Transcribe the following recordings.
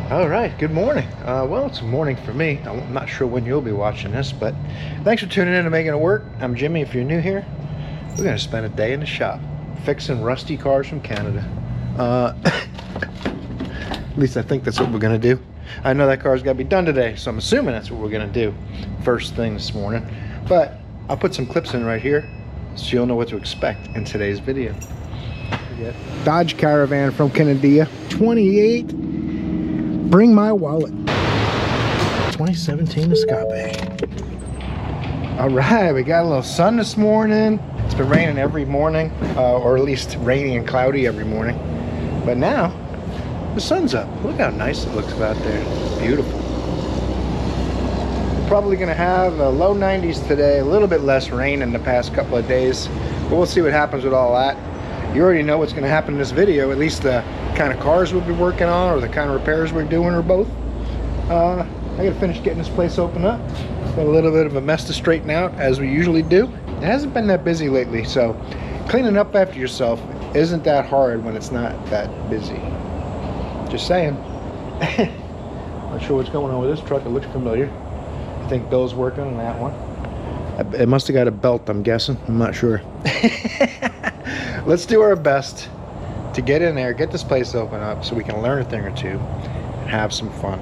All right, good morning. Well, it's morning for me. I'm not sure when you'll be watching this, but thanks for tuning in to Making It Work. I'm Jimmy. If you're new here, we're going to spend a day in the shop fixing rusty cars from Canada. At least I think that's what we're going to do. I know that car's got to be done today, so I'm assuming that's what we're going to do first thing this morning. But I'll put some clips in right here so you'll know what to expect in today's video. Dodge Caravan from Canada, 28. Bring my wallet. 2017 Escape. All right, we got a little sun this morning. It's been raining every morning, or at least rainy and cloudy every morning. But now, the sun's up. Look how nice it looks out there. It's beautiful. We're probably gonna have a low 90s today, a little bit less rain in the past couple of days. But we'll see what happens with all that. You already know what's gonna happen in this video, at least the kind of cars we'll be working on or the kind of repairs we're doing or both. I gotta finish getting this place open up. Got a little bit of a mess to straighten out, as we usually do. It hasn't been that busy lately, so cleaning up after yourself isn't that hard when it's not that busy. Just saying. Not sure what's going on with this truck. It looks familiar. I think Bill's working on that one. It must have got a belt, I'm guessing. I'm not sure. Let's do our best to get in there, get this place open up so we can learn a thing or two and have some fun.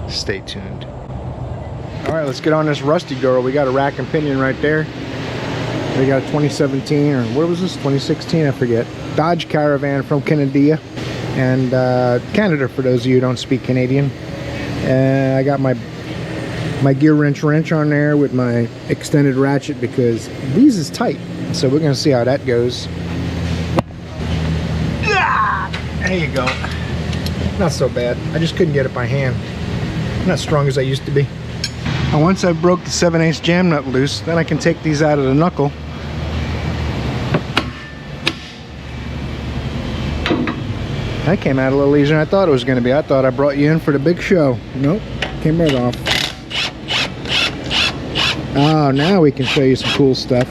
Stay tuned. All right, let's get on this rusty girl. We got a rack and pinion right there. We got a 2017, or what was this, 2016, I forget. Dodge Caravan from Canada. And Canada, for those of you who don't speak Canadian. And I got my gear wrench on there with my extended ratchet because these is tight. So we're gonna see how that goes. There you go. Not so bad. I just couldn't get it by hand. I'm not strong as I used to be. And once I broke the 7/8 jam nut loose, then I can take these out of the knuckle. That came out a little easier than I thought it was going to be. I thought I brought you in for the big show. Nope, came right off. Oh, now we can show you some cool stuff.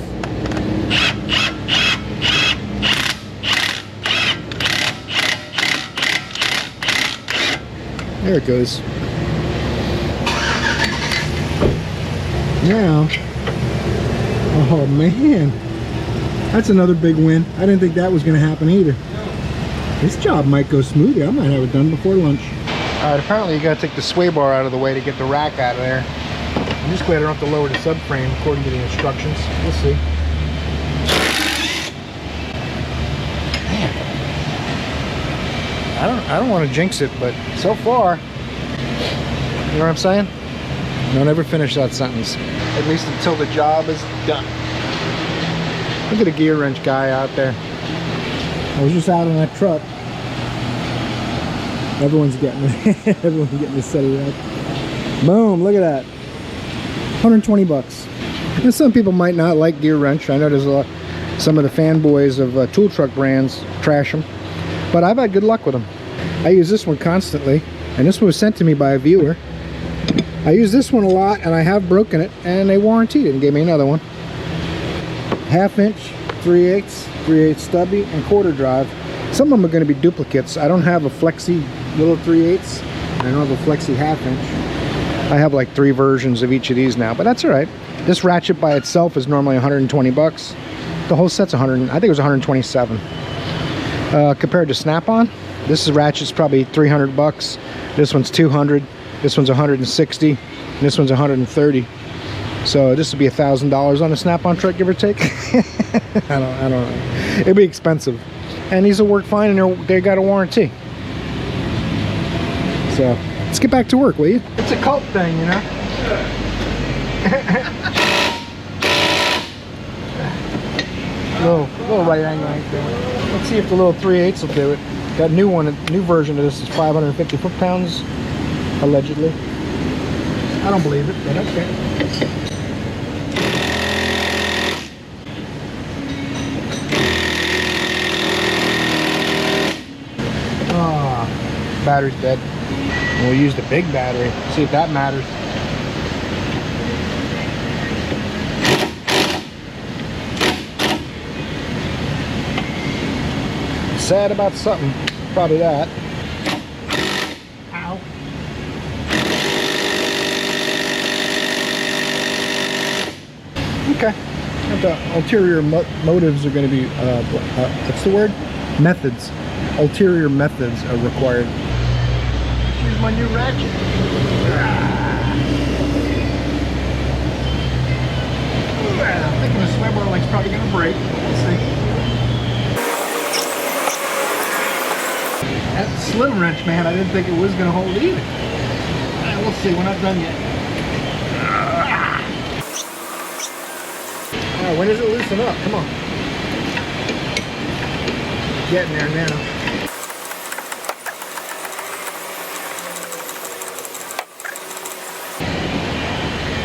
There it goes. Now, oh man, that's another big win. I didn't think that was going to happen either. This job might go smoothly. I might have it done before lunch. All right, apparently you got to take the sway bar out of the way to get the rack out of there. I'm just glad I don't have to lower the subframe according to the instructions. We'll see. I don't want to jinx it, but so far, you know what I'm saying? Don't ever finish that sentence. At least until the job is done. Look at the gear wrench guy out there. I was just out on that truck. Everyone's getting it. Everyone's getting to set it up. Boom, look at that. 120 bucks. And some people might not like gear wrench. I know there's a lot, some of the fanboys of tool truck brands trash them. But I've had good luck with them. I use this one constantly. And this one was sent to me by a viewer. I use this one a lot and I have broken it. And they warranted it and gave me another one. 1/2 inch, 3/8 stubby, and quarter drive. Some of them are going to be duplicates. I don't have a flexi little 3/8. I don't have a flexi 1/2 inch. I have like 3 versions of each of these now, but that's all right. This ratchet by itself is normally 120 bucks. The whole set's 100. I think it was 127. Compared to Snap-on, this ratchet's probably 300 bucks. This one's 200. This one's 160. And this one's 130. So this would be $1,000 on a Snap-on truck, give or take. I don't know. It'd be expensive, and these will work fine, and they got a warranty. So let's get back to work, will you? It's a cult thing, you know. little right angle right there. Let's see if the little 3/8 will do it. That new one, new version of this is 550 foot-pounds, allegedly. I don't believe it, but okay. Battery's dead. We'll use the big battery, see if that matters. Sad about something, probably that. Okay. The ulterior motives are going to be, what's the word? Methods. Ulterior methods are required. Here's my new ratchet. I'm thinking the swivel link's probably going to break. We'll see. That slim wrench, man, I didn't think it was going to hold either. We'll see. We're not done yet. Alright, when does it loosen up? Come on. Getting there now.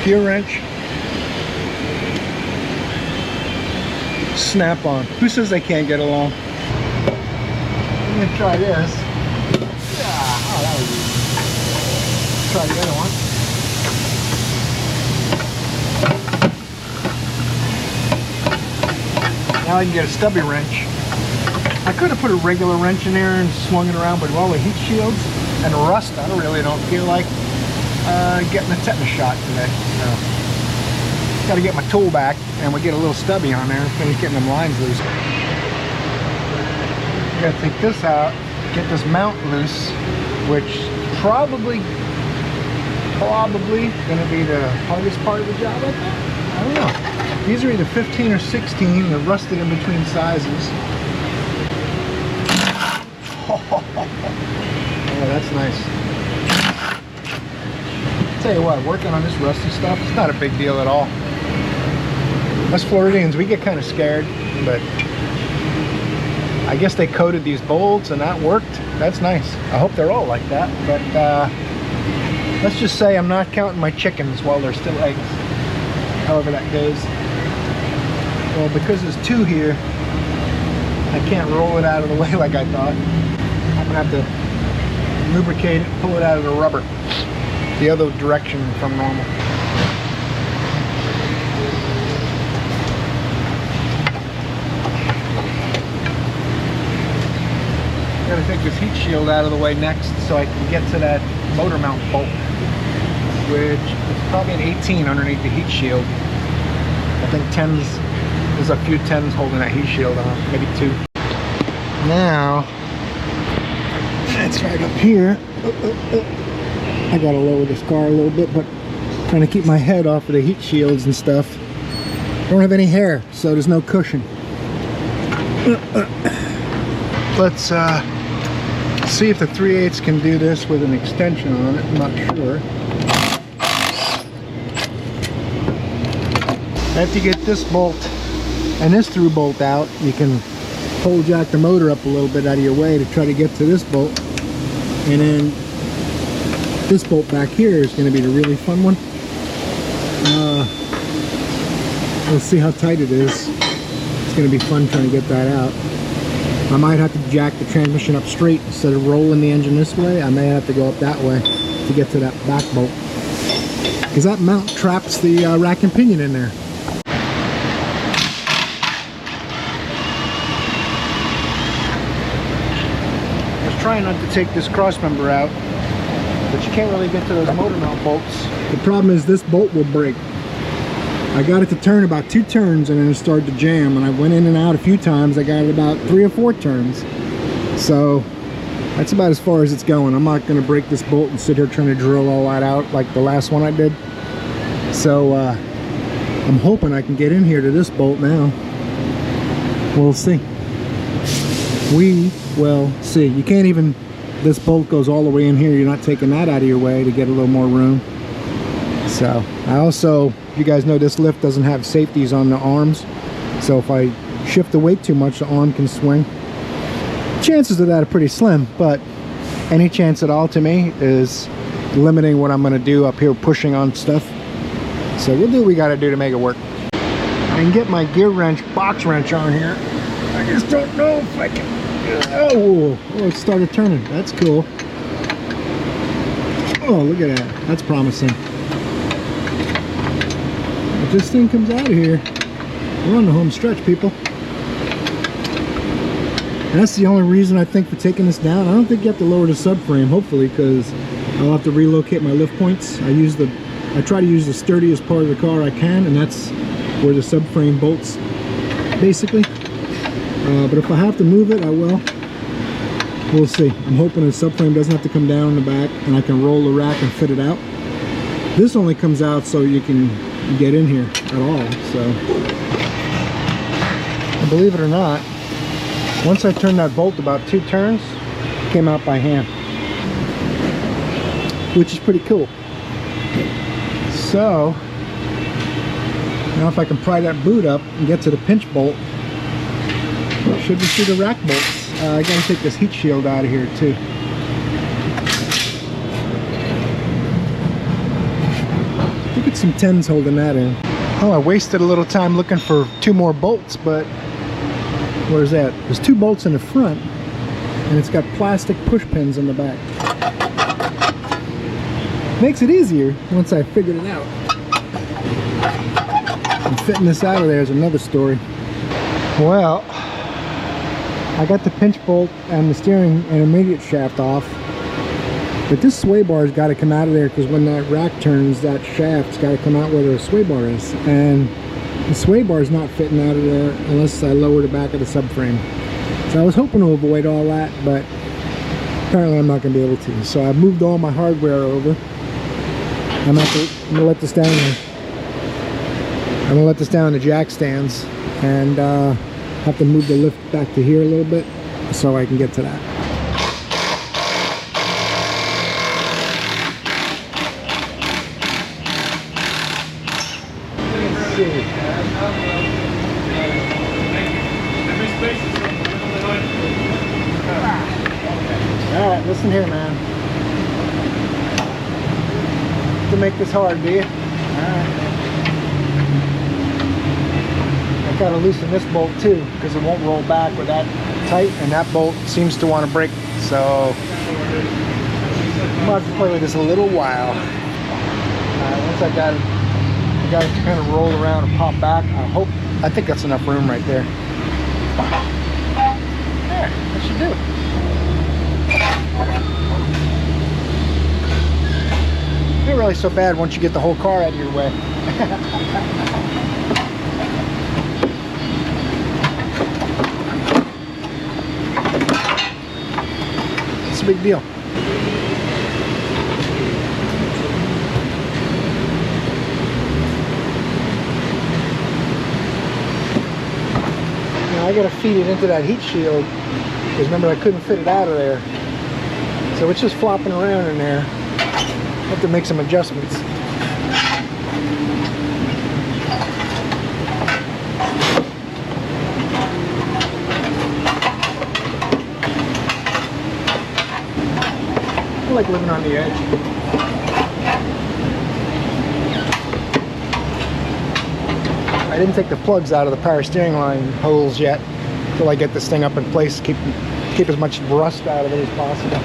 Gear wrench. Snap on. Who says they can't get along? I'm gonna try this. Yeah, oh, that was easy. Try the other one. Now I can get a stubby wrench. I could have put a regular wrench in there and swung it around, but with all the heat shields and rust, I really don't feel like getting a tetanus shot today. So, got to get my tool back, and we'll get a little stubby on there and finish getting them lines loose. Got to take this out, get this mount loose, which probably going to be the hardest part of the job, I think. I don't know. These are either 15 or 16. They're rusted in between sizes. Oh, that's nice. Tell you what, working on this rusty stuff, it's not a big deal at all. Us Floridians, we get kind of scared, but I guess they coated these bolts and that worked. That's nice. I hope they're all like that, but let's just say I'm not counting my chickens while they're still eggs, however that goes. Well, because there's two here, I can't roll it out of the way like I thought. I'm gonna have to lubricate it, pull it out of the rubber the other direction from normal. Gotta take this heat shield out of the way next so I can get to that motor mount bolt, which is probably an 18 underneath the heat shield. I think 10s, there's a few 10s holding that heat shield on, maybe 2. Now, it's right up here. I gotta lower this car a little bit, but trying to keep my head off of the heat shields and stuff. Don't have any hair, so there's no cushion. Let's see if the 3/8 can do this with an extension on it. I'm not sure. After you get this bolt and this through bolt out, you can pull jack the motor up a little bit out of your way to try to get to this bolt. And then this bolt back here is going to be the really fun one. We'll see how tight it is. It's going to be fun trying to get that out. I might have to jack the transmission up straight instead of rolling the engine this way. I may have to go up that way to get to that back bolt, because that mount traps the rack and pinion in there. I was trying not to take this cross member out, but you can't really get to those motor mount bolts. The problem is this bolt will break. I got it to turn about 2 turns and then it started to jam, and I went in and out a few times. I got it about 3 or 4 turns. So that's about as far as it's going. I'm not going to break this bolt and sit here trying to drill all that out like the last one I did. So I'm hoping I can get in here to this bolt now. We'll see. We will see. You can't even, this bolt goes all the way in here. You're not taking that out of your way to get a little more room. So I also, you guys know this lift doesn't have safeties on the arms, so if I shift the weight too much, the arm can swing. Chances of that are pretty slim, but any chance at all to me is limiting what I'm going to do up here, pushing on stuff. So we'll do what we got to do to make it work. I can get my gear wrench, box wrench on here. I just don't know if I can. Oh, it started turning. That's cool. Oh, look at that. That's promising. If this thing comes out of here, we're on the home stretch, people. And that's the only reason I think for taking this down. I don't think you have to lower the subframe, hopefully, because I'll have to relocate my lift points. I try to use the sturdiest part of the car I can, and that's where the subframe bolts, basically. But if I have to move it, I will. We'll see. I'm hoping the subframe doesn't have to come down in the back and I can roll the rack and fit it out. This only comes out so you can get in here at all. So, and believe it or not, once I turned that bolt about 2 turns, it came out by hand, which is pretty cool. So now if I can pry that boot up and get to the pinch bolt, should be through the rack bolts. I gotta take this heat shield out of here too. Look at some 10s holding that in. Oh, I wasted a little time looking for 2 more bolts, but where's that? There's 2 bolts in the front, and it's got plastic push pins in the back. Makes it easier once I figured it out. And fitting this out of there is another story. Well, I got the pinch bolt and the steering intermediate shaft off, but this sway bar's got to come out of there because when that rack turns, that shaft's got to come out where the sway bar is, and the sway bar's not fitting out of there unless I lower the back of the subframe. So I was hoping to avoid all that, but apparently I'm not going to be able to. So I've moved all my hardware over. I'm gonna let this down here. I'm gonna let this down in the jack stands, and have to move the lift back to here a little bit so I can get to that. Let's see. All right, listen here, man. To make this hard, do you? Alright. I gotta loosen this bolt too because it won't roll back with that tight, and that bolt seems to want to break, so I'm about to play with this a little while. Once I got it to kind of roll around and pop back. I think that's enough room right there. There, that should do it. Not really so bad once you get the whole car out of your way. It's a big deal. Now I gotta feed it into that heat shield because remember I couldn't fit it out of there. So it's just flopping around in there. I have to make some adjustments. I like living on the edge. I didn't take the plugs out of the power steering line holes yet until I get this thing up in place, keep as much rust out of it as possible.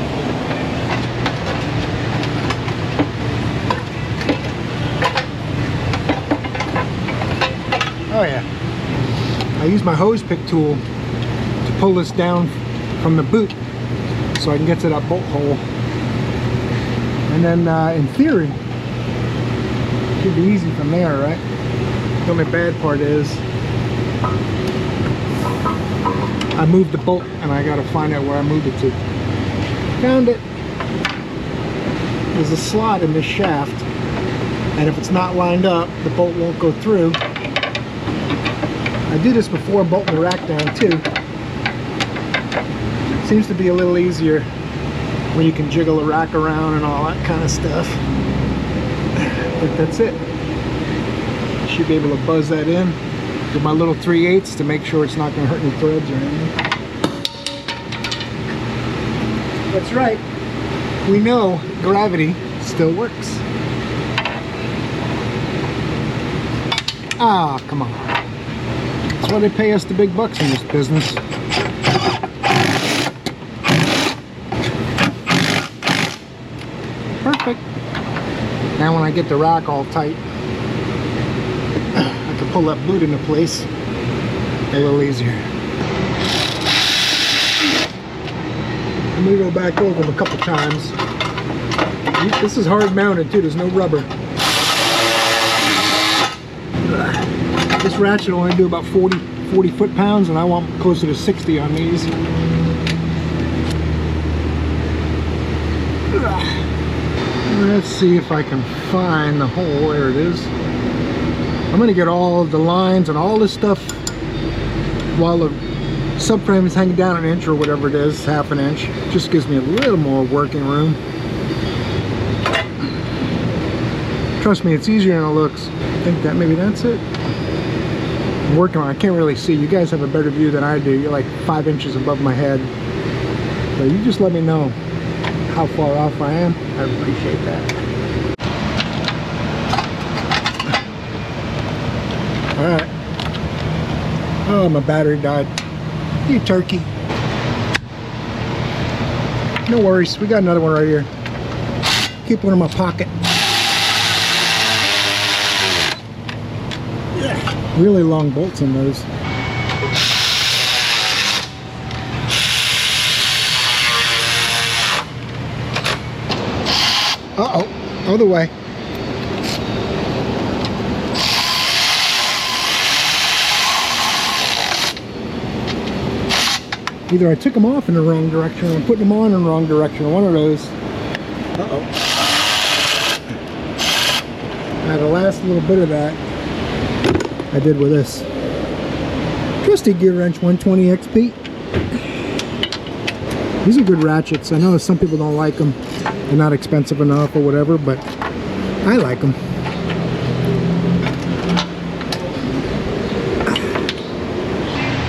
Oh yeah, I use my hose pick tool to pull this down from the boot so I can get to that bolt hole. And then in theory, it should be easy from there, right? The only bad part is I moved the bolt and I gotta find out where I moved it to. Found it. There's a slot in this shaft, and if it's not lined up, the bolt won't go through. I did this before bolting the rack down too. Seems to be a little easier when you can jiggle the rack around and all that kind of stuff. But that's it. Should be able to buzz that in with my little 3/8 to make sure it's not going to hurt any threads or anything. That's right. We know gravity still works. Ah, come on. That's why they pay us the big bucks in this business. Perfect. Now when I get the rack all tight, I can pull that boot into place a little easier. I'm going to go back over them a couple times. This is hard mounted too, there's no rubber. This ratchet will only do about 40 foot-pounds, and I want closer to 60 on these. Let's see if I can find the hole. There it is. I'm going to get all the lines and all this stuff while the subframe is hanging down an inch or whatever it is, half an inch. Just gives me a little more working room. Trust me, it's easier than it looks. I think that maybe that's it. I'm working on it. I can't really see. You guys have a better view than I do. You're like 5 inches above my head. So you just let me know how far off I am. I appreciate that. Alright. Oh, my battery died. You turkey. No worries. We got another one right here. Keep one in my pocket. Yeah. Really long bolts in those. Uh-oh. Other way. Either I took them off in the wrong direction or I'm putting them on in the wrong direction. One of those. Uh-oh. Now the last little bit of that I did with this trusty gear wrench 120 XP. These are good ratchets. I know some people don't like them. They're not expensive enough or whatever, but I like them.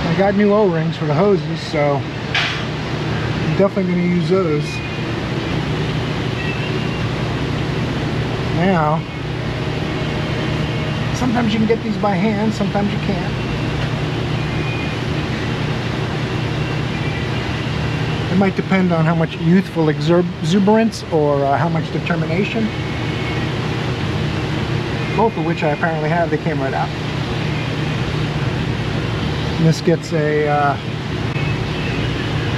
I got new O-rings for the hoses, so I'm definitely going to use those. Now, sometimes you can get these by hand, sometimes you can't. It might depend on how much youthful exuberance or how much determination. Both of which I apparently have. They came right out. And this gets a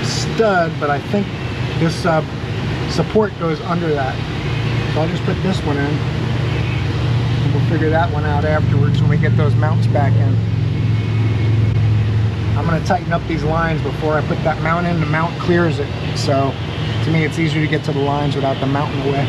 stud, but I think this support goes under that. So I'll just put this one in. And we'll figure that one out afterwards when we get those mounts back in. I'm going to tighten up these lines before I put that mount in. The mount clears it. So to me it's easier to get to the lines without the mount in the way.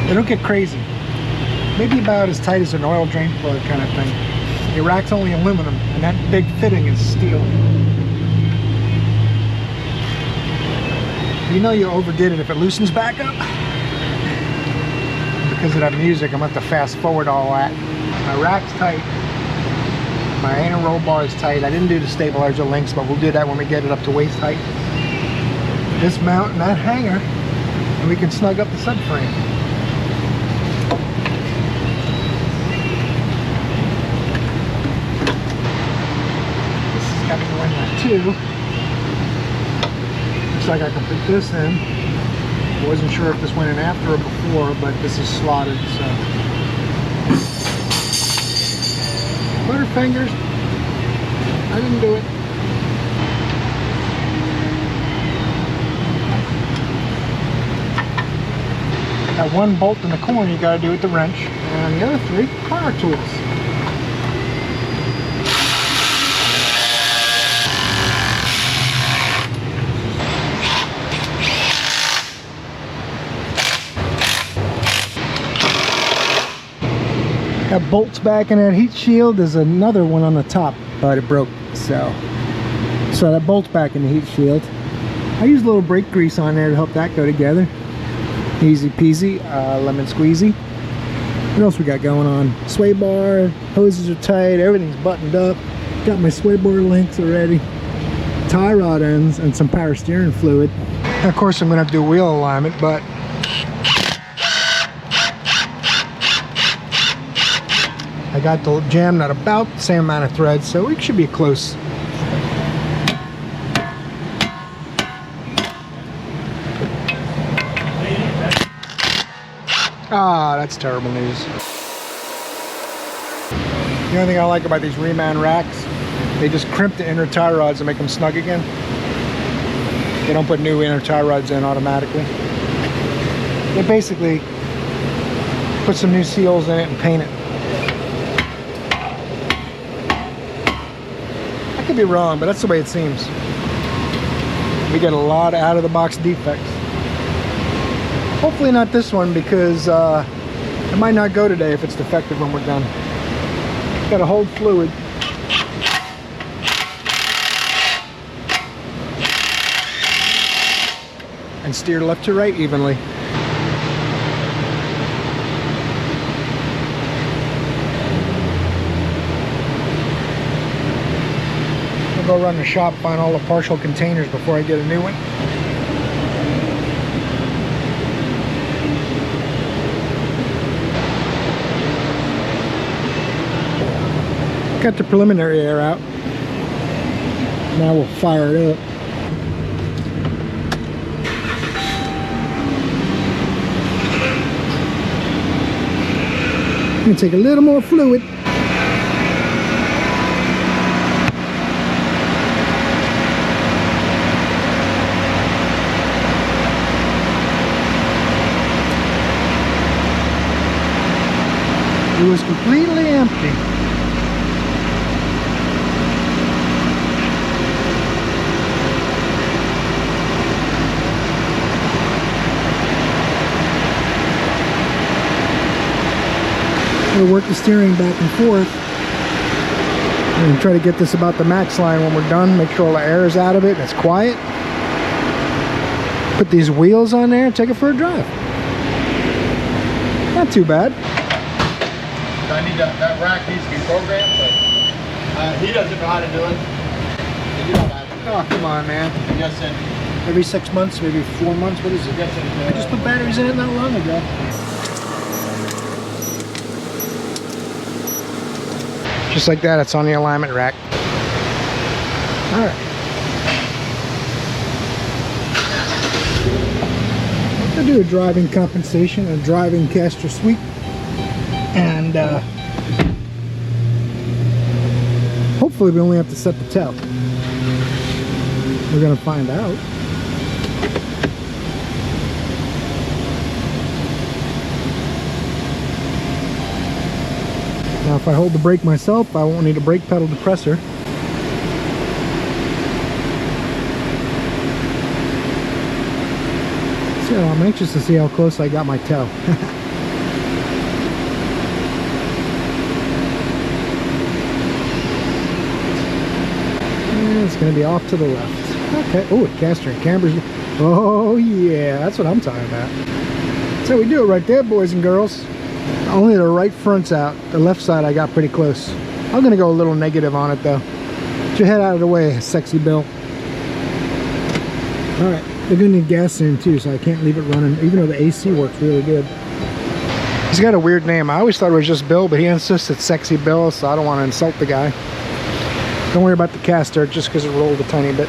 They don't get crazy. Maybe about as tight as an oil drain plug kind of thing. The rack's only aluminum and that big fitting is steel. You know you overdid it if it loosens back up. Because of that music, I'm going to have to fast forward all that. My rack's tight. My inner roll bar is tight. I didn't do the stabilizer links, but we'll do that when we get it up to waist height. This mount and that hanger, and we can snug up the subframe. This has got to go in there too. Looks like I can put this in. I wasn't sure if this went in after or before, but this is slotted, so. Butterfingers. I didn't do it. That one bolt in the corner you gotta do with the wrench, and the other three power tools. That bolts back in that heat shield. There's another one on the top, but it broke. So that bolts back in the heat shield. I use a little brake grease on there to help that go together. Easy peasy, lemon squeezy. What else we got going on? Sway bar, hoses are tight, everything's buttoned up. Got my sway bar links already. Tie rod ends and some power steering fluid. And of course I'm gonna have to do wheel alignment, but I got the jam nut about the same amount of threads, so it should be close. Ah, that's terrible news. The only thing I like about these reman racks They just crimp the inner tie rods and make them snug again. They don't put new inner tie rods in automatically. They basically put some new seals in it and paint it. I could be wrong, but that's the way it seems. We get a lot of out-of-the-box defects. Hopefully not this one, because it might not go today if it's defective when we're done. Got to hold fluid. And steer left to right evenly. Go run the shop, find all the partial containers before I get a new one. Got the preliminary air out. Now we'll fire it up. I'm gonna take a little more fluid. It was completely empty. We'll work the steering back and forth and try to get this about the max line when we're done. Make sure all the air is out of it and it's quiet. Put these wheels on there and take it for a drive. Not too bad. I need that rack needs to be programmed, but he doesn't know how to do it. You don't know how to do it. Oh, come on, man. Yes, and Every 6 months, maybe 4 months, what is it? yes, and I just put batteries in it not long ago. Just like that, it's on the alignment rack. Alright. I'll do a driving compensation, a driving caster sweep, and hopefully we only have to set the tail. We're gonna find out. Now if I hold the brake myself, I won't need a brake pedal depressor. So I'm anxious to see how close I got my toe. And it's going to be off to the left. Okay. Oh, caster and camber's. Oh yeah, that's what I'm talking about. That's how we do it right there, boys and girls. Only the right front's out. The left side I got pretty close. I'm going to go a little negative on it though. Get your head out of the way, sexy Bill. Alright, they're going to need gas soon too, so I can't leave it running, even though the AC works really good. He's got a weird name. I always thought it was just Bill, but he insists it's Sexy Bill, so I don't want to insult the guy. Don't worry about the caster, just because it rolled a tiny bit.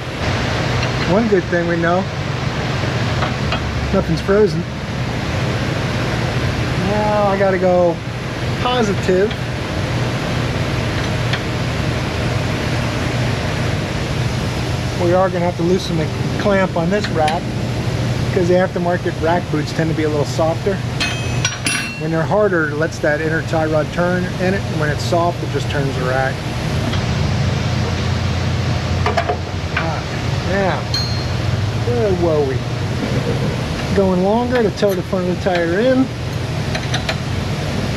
One good thing we know, nothing's frozen. Now I gotta go positive. We are gonna have to loosen the clamp on this rack because the aftermarket rack boots tend to be a little softer. When they're harder, it lets that inner tie rod turn in it, and when it's soft, it just turns the rack. Now, where were we? Going longer to tow the front of the tire in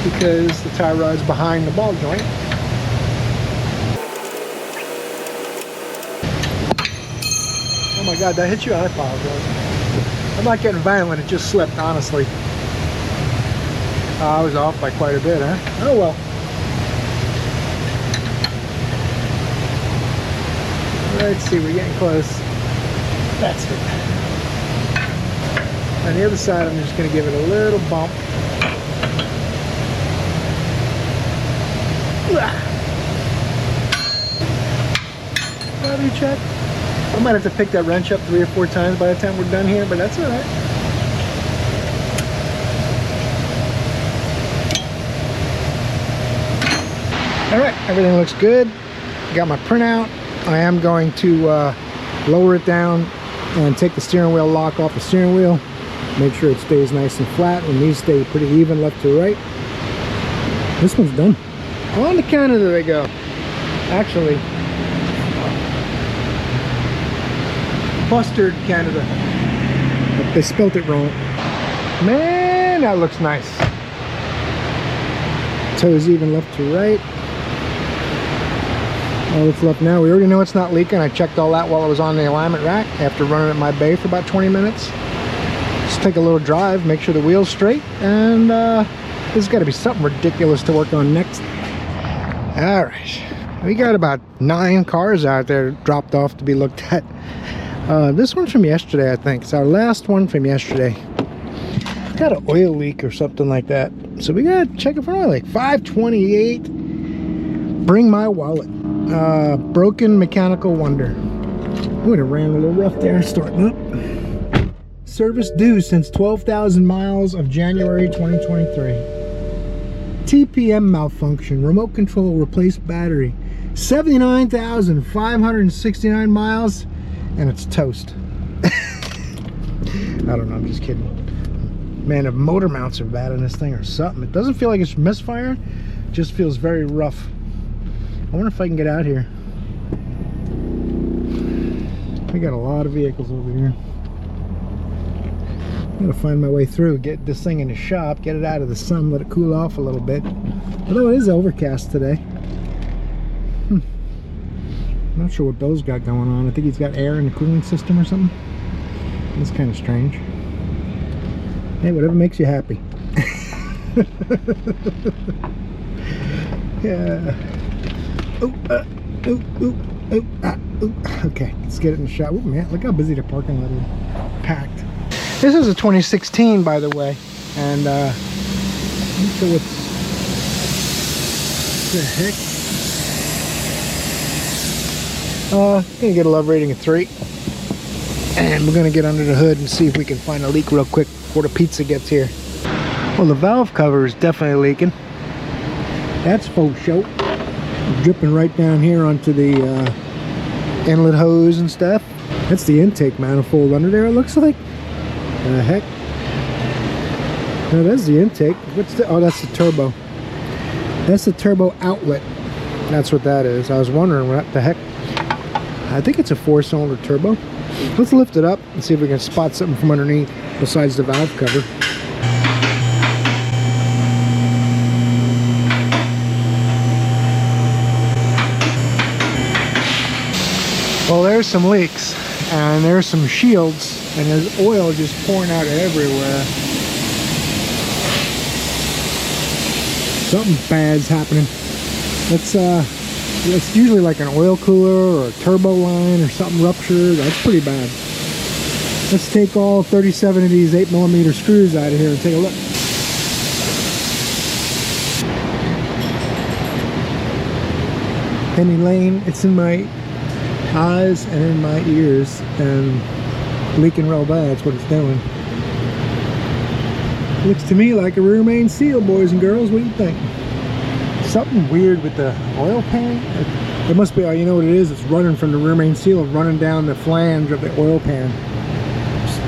because the tie rod's behind the ball joint. Oh my God, that hit you? I apologize. I'm not getting violent, it just slipped, honestly. I was off by quite a bit, huh? Oh well. Let's see, we're getting close. That's it. On the other side, I'm just going to give it a little bump. Gravity check. I might have to pick that wrench up 3 or 4 times by the time we're done here, but that's alright. Alright, everything looks good. got my printout. I am going to lower it down and take the steering wheel lock off the steering wheel. Make sure it stays nice and flat, and these stay pretty even left to right. This one's done. On to Canada they go. Actually, Mustard, Canada. But they spelt it wrong. Man, that looks nice. Toes even left to right. All that's left now, we already know it's not leaking. I checked all that while I was on the alignment rack after running at my bay for about 20 minutes. Just take a little drive, make sure the wheel's straight, and there's got to be something ridiculous to work on next. All right, we got about 9 cars out there dropped off to be looked at. This one's from yesterday, I think. It's our last one from yesterday. Got an oil leak or something like that, so we gotta check it for oil leak. 528. Bring my wallet. Broken mechanical wonder. Would have ran a little rough there starting up. Service due since 12,000 miles of January 2023. TPM malfunction. Remote control replaced battery. 79,569 miles, and it's toast. I don't know, I'm just kidding. Man, if motor mounts are bad in this thing or something. It doesn't feel like it's misfiring. It just feels very rough. I wonder if I can get out here. We got a lot of vehicles over here. I'm gonna find my way through, get this thing in the shop, get it out of the sun, let it cool off a little bit. Although it is overcast today. Not sure what Bill's got going on. I think he's got air in the cooling system or something. It's kind of strange. Hey, whatever makes you happy. Yeah. Okay, let's get it in the shot. Oh man, look how busy the parking lot is. Packed. This is a 2016, by the way, and I'm not sure what the heck. Gonna get a love rating of 3, and we're gonna get under the hood and see if we can find a leak real quick before the pizza gets here. Well, the valve cover is definitely leaking. That's faux show. Dripping right down here onto the inlet hose and stuff. That's the intake manifold under there, it looks like. The heck? No, that's the intake. What's the? Oh, that's the turbo. That's the turbo outlet. That's what that is. I was wondering what the heck. I think it's a 4-cylinder turbo. Let's lift it up and see if we can spot something from underneath besides the valve cover. Well, there's some leaks, and there's some shields, and there's oil just pouring out everywhere. Something bad's happening. It's usually like an oil cooler or a turbo line or something ruptured. That's pretty bad. Let's take all 37 of these 8mm screws out of here and take a look. Penny Lane, it's in my eyes and in my ears, and leaking real bad. That's what it's doing. Looks to me like a rear main seal, boys and girls. What do you think? Something weird with the oil pan. It must be, you know what it is? It's running from the rear main seal, running down the flange of the oil pan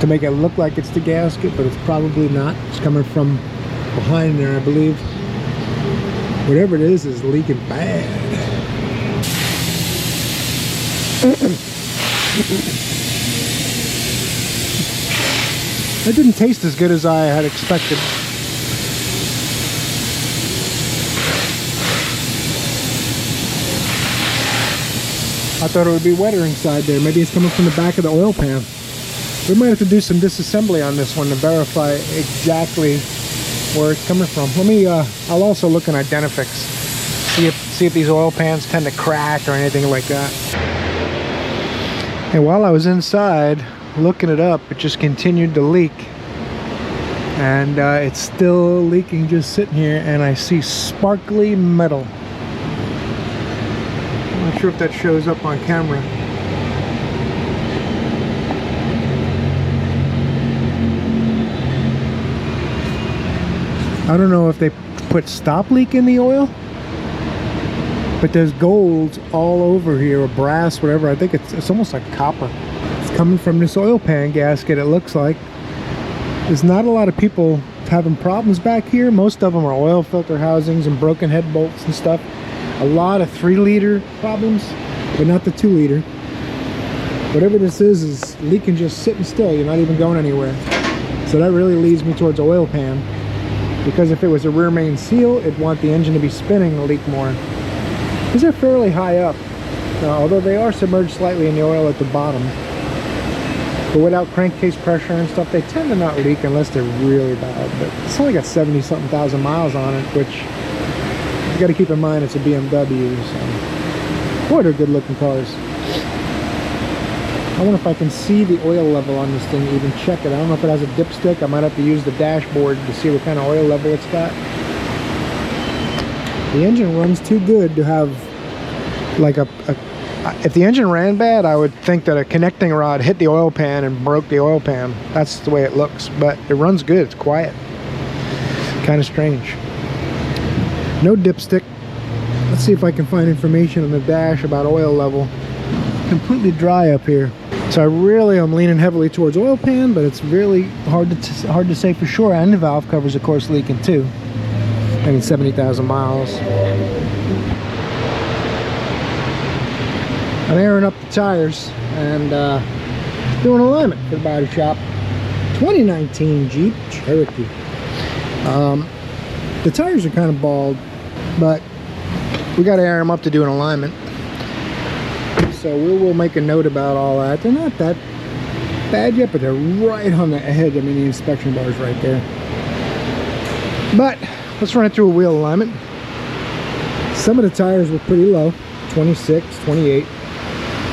to make it look like it's the gasket, but it's probably not. It's coming from behind there, I believe. Whatever it is leaking bad. It didn't taste as good as I had expected. I thought it would be wetter inside there. Maybe it's coming from the back of the oil pan. We might have to do some disassembly on this one to verify exactly where it's coming from. Let me, I'll also look in Identifix. See if these oil pans tend to crack or anything like that. And while I was inside looking it up, it just continued to leak. And it's still leaking, just sitting here, and I see sparkly metal. I'm not sure if that shows up on camera. I don't know if they put stop leak in the oil. but there's gold all over here, or brass, whatever. I think it's almost like copper. It's coming from this oil pan gasket, it looks like. There's not a lot of people having problems back here. Most of them are oil filter housings and broken head bolts and stuff. A lot of 3-liter problems, but not the 2-liter. Whatever this is leaking just sitting still. You're not even going anywhere. So that really leads me towards oil pan, because if it was a rear main seal, it'd want the engine to be spinning to leak more. These are fairly high up, although they are submerged slightly in the oil at the bottom. But without crankcase pressure and stuff, they tend to not leak unless they're really bad. But it's only got 70-something thousand miles on it, which you got to keep in mind it's a BMW. So, boy, they're good-looking cars. I wonder if I can see the oil level on this thing, even check it. I don't know if it has a dipstick. I might have to use the dashboard to see what kind of oil level it's got. The engine runs too good to have like if the engine ran bad, I would think that a connecting rod hit the oil pan and broke the oil pan. That's the way it looks, but it runs good. It's quiet. Kind of strange. No dipstick. Let's see if I can find information on the dash about oil level. Completely dry up here. So I really am leaning heavily towards oil pan, but it's really hard to say for sure. And the valve covers, of course, leaking too. I mean, 70,000 miles. I'm airing up the tires and doing alignment for the body shop. 2019 Jeep Cherokee. The tires are kind of bald, but we got to air them up to do an alignment. So we will make a note about all that. They're not that bad yet, but they're right on the edge. I mean, the inspection bar is right there. But let's run it through a wheel alignment. Some of the tires were pretty low, 26, 28.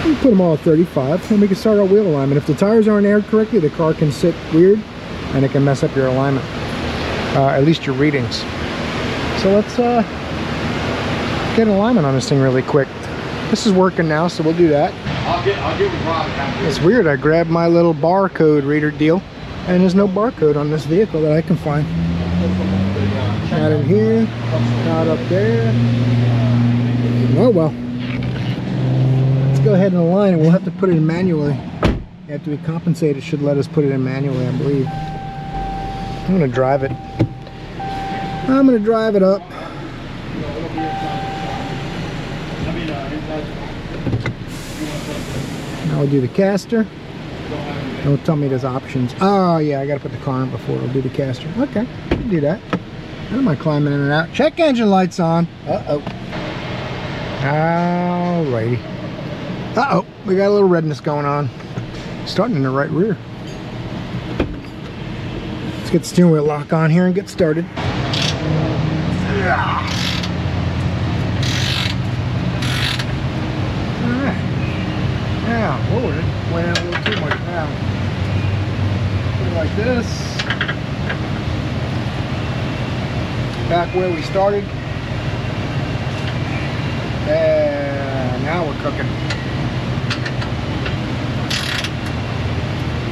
We put them all at 35, and we can start our wheel alignment. If the tires aren't aired correctly, the car can sit weird, and it can mess up your alignment, at least your readings. So let's get an alignment on this thing really quick. This is working now, so we'll do that. I'll get with Rob down here. It's weird, I grabbed my little barcode reader deal, and there's no barcode on this vehicle that I can find. Not in here, not up there. Oh well. Let's go ahead and align it. We'll have to put it in manually. After we compensate, it should let us put it in manually, I believe. I'm gonna drive it. I'm gonna drive it up. Now we'll do the caster. It'll tell me there's options. Oh yeah, I gotta put the car in before it'll do the caster. Okay, I can do that. I don't mind climbing in and out. Check engine lights on. Uh-oh. Alrighty. Uh-oh, we got a little redness going on. Starting in the right rear. Let's get the steering wheel lock on here and get started. Yeah. Alright. Now, whoa, it went out a little too much now. Put it like this. Back where we started. And now we're cooking.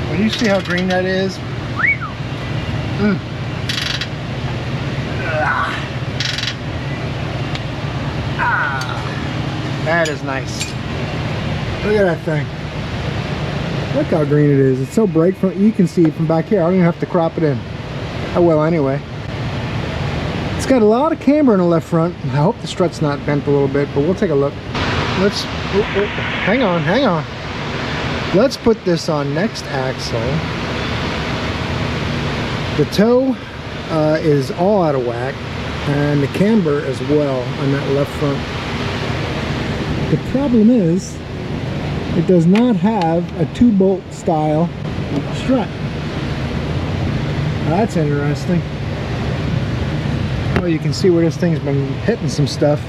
When you see how green that is, that is nice. Look at that thing. Look how green it is. It's so bright from you can see it from back here. I don't even have to crop it in. Oh well, anyway. It's got a lot of camber in the left front. I hope the strut's not bent a little bit, but we'll take a look. Let's hang on. Let's put this on next axle. The toe is all out of whack, and the camber as well on that left front. The problem is it does not have a 2-bolt style strut. Now, that's interesting. Well, you can see where this thing's been hitting some stuff.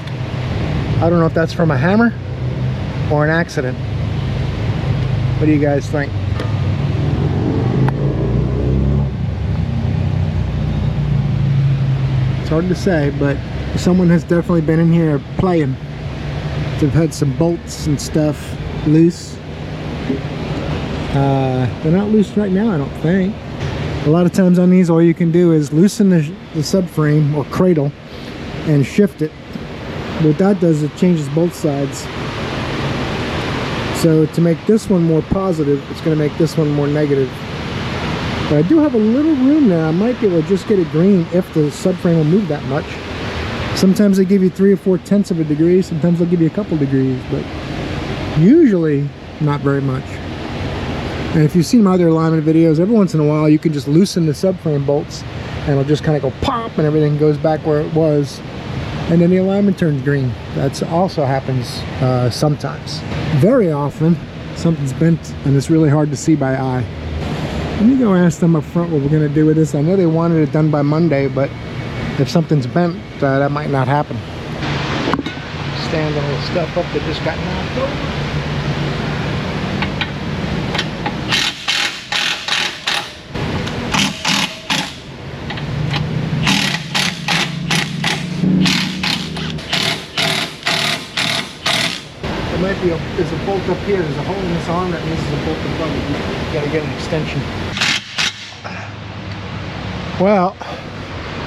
I don't know if that's from a hammer or an accident. What do you guys think? It's hard to say, but someone has definitely been in here playing. They've had some bolts and stuff loose. They're not loose right now, I don't think. A lot of times on these, all you can do is loosen the subframe or cradle and shift it, What that does, it changes both sides. So to make this one more positive, it's going to make this one more negative. But I do have a little room there. I might be able to just get it green if the subframe will move that much. Sometimes they give you 3 or 4 tenths of a degree. Sometimes they'll give you a couple degrees, but usually not very much. And if you've seen my other alignment videos, every once in a while you can just loosen the subframe bolts and it'll just kind of go pop and everything goes back where it was. And then the alignment turns green. That also happens sometimes. Very often, something's bent and it's really hard to see by eye. Let me go ask them up front what we're going to do with this. I know they wanted it done by Monday, but if something's bent, that might not happen. Stand all the stuff up that just got knocked over. There might be there's a bolt up here. There's a hole in this arm that misses a bolt above it. You gotta get an extension. Well,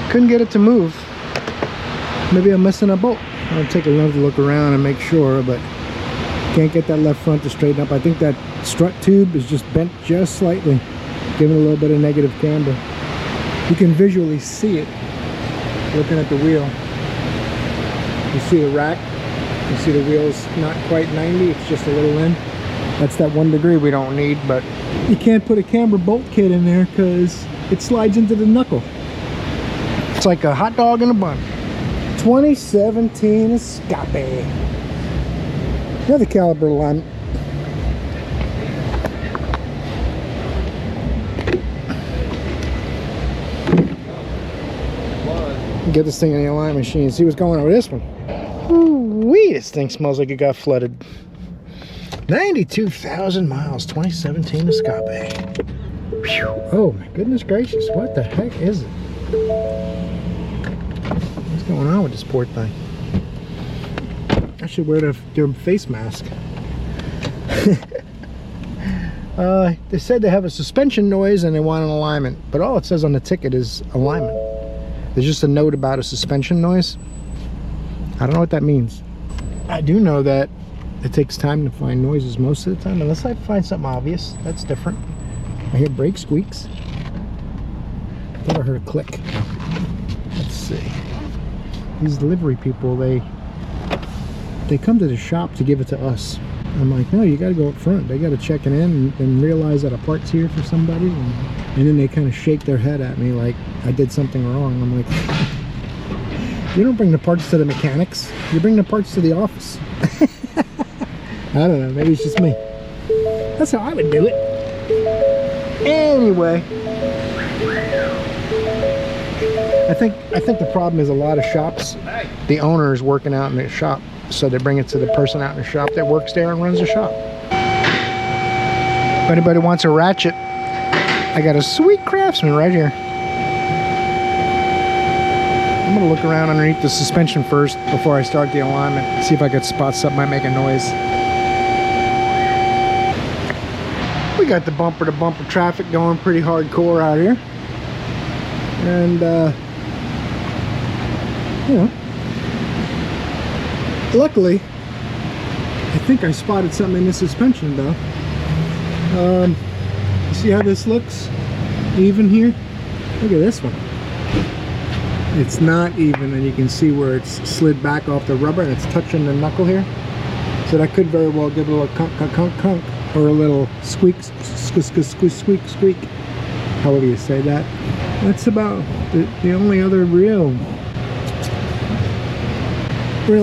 couldn't get it to move. Maybe I'm missing a bolt. I'll take another look around and make sure, but can't get that left front to straighten up. I think that strut tube is just bent just slightly, giving a little bit of negative camber. You can visually see it looking at the wheel. You see the rack. You see the wheel's not quite 90, it's just a little in. That's that 1 degree we don't need, but you can't put a camber bolt kit in there because it slides into the knuckle. It's like a hot dog in a bun. 2017 Escape. Another caliber alignment. Get this thing in the alignment machine and see what's going on with this one. Ooh-wee, this thing smells like it got flooded. 92,000 miles, 2017 Escape. Whew. Oh my goodness gracious, what the heck is it? What's going on with this poor thing? I should wear their face mask. They said they have a suspension noise and they want an alignment, but all it says on the ticket is alignment. There's just a note about a suspension noise. I don't know what that means. I do know that it takes time to find noises most of the time, unless I find something obvious. That's different. I hear brake squeaks. I thought I heard a click. Let's see. These livery people, they come to the shop to give it to us. I'm like, no, you got to go up front. They got to check it in and realize that a part's here for somebody. And then they kind of shake their head at me like I did something wrong. I'm like, you don't bring the parts to the mechanics. You bring the parts to the office. I don't know. Maybe it's just me. That's how I would do it. Anyway, I think the problem is a lot of shops, the owner is working out in the shop, so they bring it to the person out in the shop that works there and runs the shop. If anybody wants a ratchet, I got a sweet Craftsman right here. I'm gonna look around underneath the suspension first before I start the alignment, see if I could spot something that might make a noise. We got the bumper to bumper traffic going pretty hardcore out here. And you know, luckily I think I spotted something in the suspension though. You see how this looks even here? Look at this one. It's not even, and you can see where it's slid back off the rubber and it's touching the knuckle here. So that could very well give a little cunk, cunk, cunk, cunk, or a little squeak, squeak, squeak, squeak, squeak, however you say that. That's about the only other real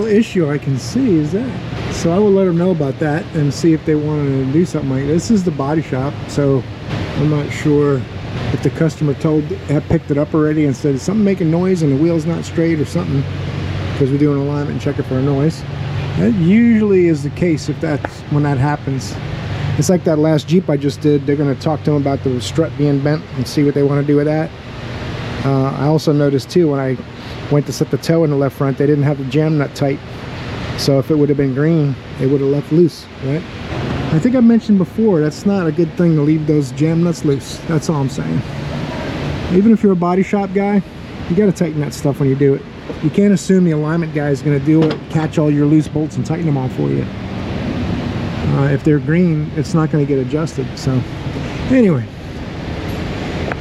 issue I can see is that. So I will let them know about that and see if they want to do something like this. This is the body shop, so I'm not sure if the customer picked it up already and said something making noise and the wheel's not straight or something, because we do an alignment and check it for a noise. That usually is the case if that's when that happens. It's like that last Jeep I just did. They're going to talk to them about the strut being bent and see what they want to do with that. I also noticed too when I went to set the toe in the left front, they didn't have the jam nut tight. So if it would have been green, it would have left loose, right? I think I mentioned before, that's not a good thing to leave those jam nuts loose. That's all I'm saying. Even if you're a body shop guy, you got to tighten that stuff when you do it. you can't assume the alignment guy is going to do it, catch all your loose bolts and tighten them all for you. If they're green, it's not going to get adjusted. So anyway,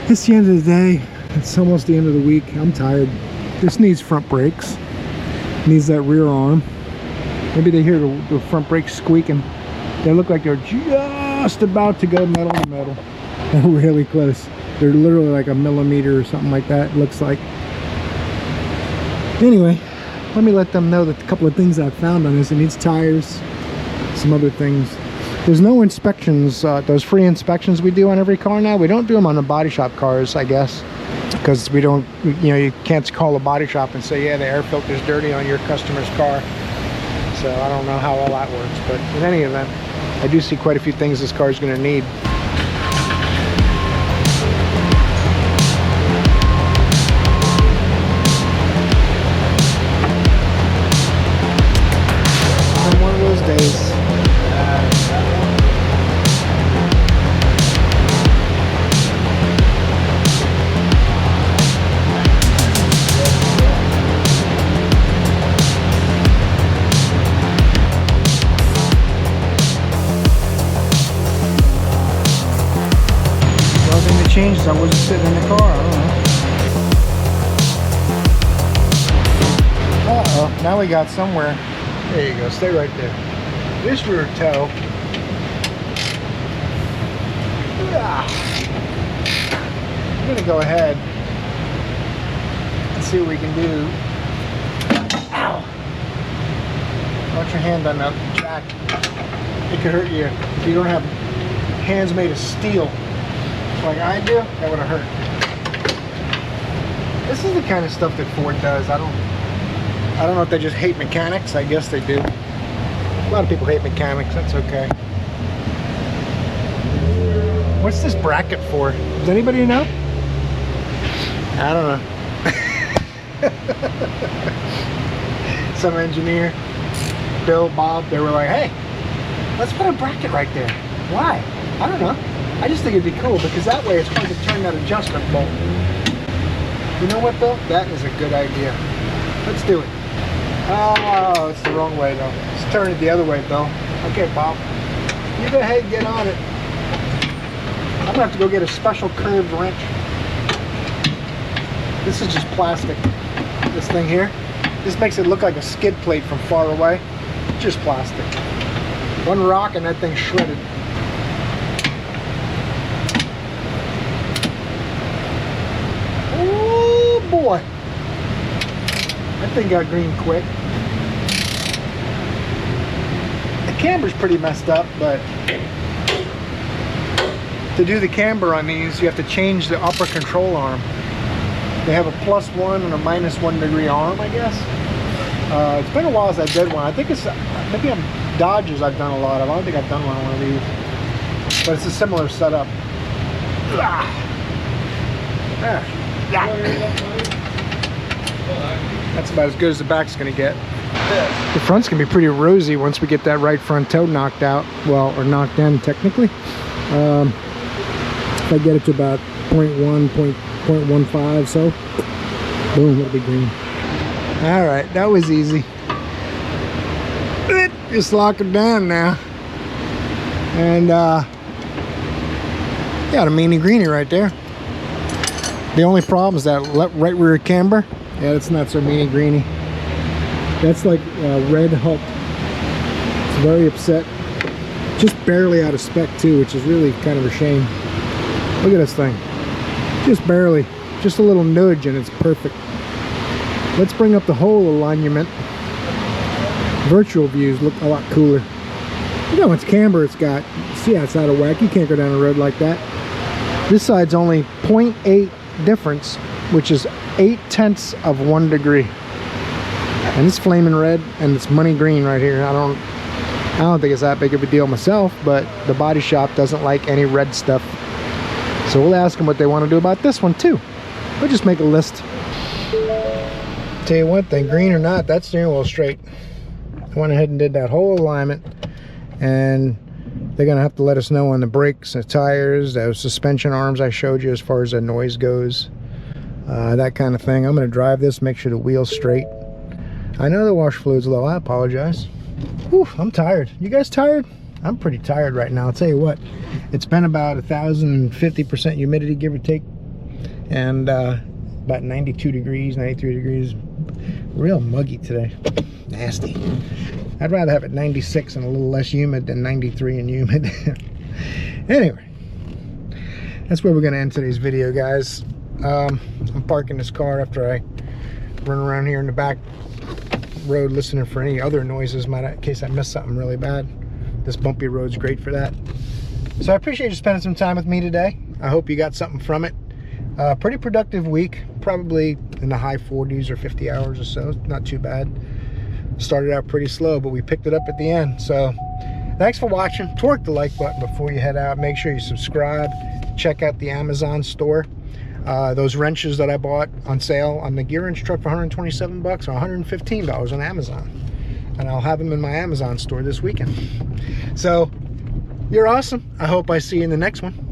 it's the end of the day. It's almost the end of the week. I'm tired. This needs front brakes, needs that rear arm. Maybe they hear the front brakes squeaking. They look like they're just about to go metal to metal. They're really close. They're literally like a millimeter or something like that, it looks like. Anyway, let me let them know that a couple of things I found on this. It needs tires, some other things. There's no inspections, those free inspections we do on every car now. We don't do them on the body shop cars, I guess, because we don't, you know, you can't call a body shop and say, yeah, the air filter's dirty on your customer's car. So I don't know how all that works, but in any event, I do see quite a few things this car is going to need. One of those days. Changes. I wasn't sitting in the car. I don't know. Uh-oh, now we got somewhere. There you go, stay right there. This rear toe. I'm gonna go ahead and see what we can do. Ow! Watch your hand on that jack. It could hurt you if you don't have hands made of steel like I do. That would have hurt. This is the kind of stuff that Ford does. I don't know if they just hate mechanics. I guess they do. A lot of people hate mechanics. That's okay. What's this bracket for? Does anybody know? I don't know. Some engineer, Bill, Bob, they were like, hey, let's put a bracket right there. Why? I don't know. I just think it'd be cool because that way it's fun to turn that adjustment bolt. You know what, Bill? That is a good idea. Let's do it. Oh, it's the wrong way, though. Let's turn it the other way, Bill. Okay, Bob. You go ahead and get on it. I'm going to have to go get a special curved wrench. This is just plastic. This thing here. This makes it look like a skid plate from far away. Just plastic. One rock and that thing's shredded. Oh boy. That thing got green quick. The camber's pretty messed up, but to do the camber on these, you have to change the upper control arm. They have a +1 and a -1 degree arm, I guess. It's been a while since I did one. I think it's, maybe on Dodges I've done a lot of. I don't think I've done one on one of these. But it's a similar setup. That's about as good as the back's gonna get. The front's gonna be pretty rosy once we get that right front toe knocked out. Well, or knocked in technically. If I get it to about 0.15, so boom, it'll be green. All right, that was easy. Just lock it down now. And got a meanie greenie right there. The only problem is that right rear camber. Yeah, it's not so meanie greenie. That's like red Hulk. It's very upset. Just barely out of spec too, which is really kind of a shame. Look at this thing. Just barely. Just a little nudge and it's perfect. Let's bring up the whole alignment. Virtual views look a lot cooler. You know, it's camber it's got. See how it's out of whack. You can't go down a road like that. This side's only 0.8 difference, which is 0.8 of 1 degree. And it's flaming red and it's money green right here. I don't think it's that big of a deal myself, but the body shop doesn't like any red stuff. So we'll ask them what they want to do about this one too. We'll just make a list. Tell you one thing, green or not, that steering wheel straight. I went ahead and did that whole alignment, and they're gonna have to let us know on the brakes, the tires, those suspension arms I showed you as far as the noise goes. that kind of thing. I'm going to drive this, make sure the wheel's straight. I know the wash fluid's low. I apologize. Whew, I'm tired. You guys tired? I'm pretty tired right now. I'll tell you what, it's been about 1,050% humidity, give or take, and about 92 degrees, 93 degrees. Real muggy today. Nasty. I'd rather have it 96 and a little less humid than 93 and humid. Anyway, that's where we're going to end today's video, guys. I'm parking this car after I run around here in the back road listening for any other noises in case I miss something really bad. This bumpy road's great for that. So I appreciate you spending some time with me today. I hope you got something from it. Pretty productive week, probably in the high 40s or 50 hours or so. Not too bad. Started out pretty slow, but we picked it up at the end. So thanks for watching. Torque the like button before you head out. Make sure you subscribe. Check out the Amazon store. Those wrenches that I bought on sale on the gear wrench truck for 127 bucks or $115 on Amazon. And I'll have them in my Amazon store this weekend. So you're awesome. I hope I see you in the next one.